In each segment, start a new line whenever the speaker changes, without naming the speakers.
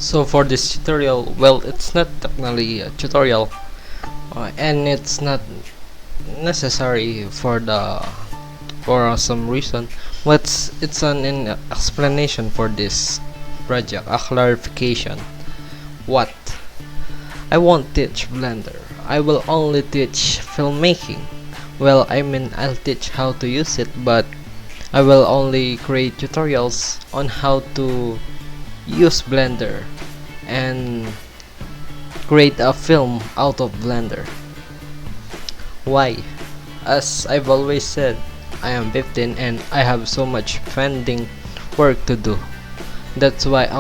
So for this tutorial, well, it's not technically a tutorial, and it's not necessary for some reason, but it's an explanation for this project, a clarification. What? I won't teach Blender. I will only teach filmmaking. Well, I mean, I'll teach how to use it, but I will only create tutorials on how to use Blender and create a film out of Blender. Why? As I've always said, I am 15 and I have so much pending work to do. That's why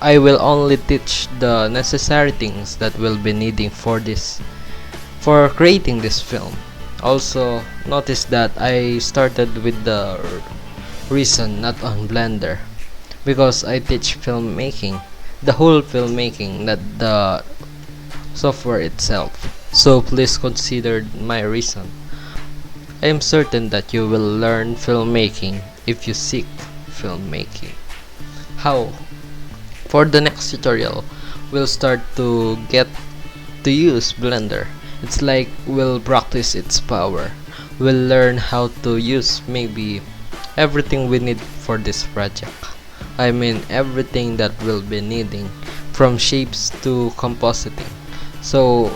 I will only teach the necessary things that will be needing for creating this film. Also, notice that I started with the reason not on Blender, because I teach filmmaking, the whole filmmaking, not the software itself. So please consider my reason. I am certain that you will learn filmmaking if you seek filmmaking. How? For the next tutorial, we'll start to get to use Blender. It's like we'll practice its power. We'll learn how to use maybe everything we need for this project. I mean everything that we'll be needing, from shapes to compositing. So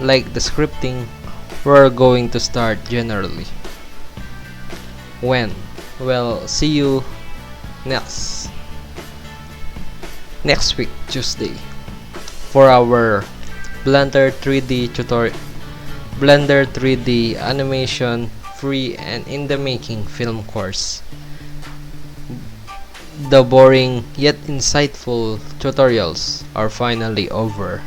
like the scripting, we're going to start generally. When? Well, see you next week, Tuesday, for our Blender 3D tutorial, Blender 3D animation free and in the making film course. The boring yet insightful tutorials are finally over.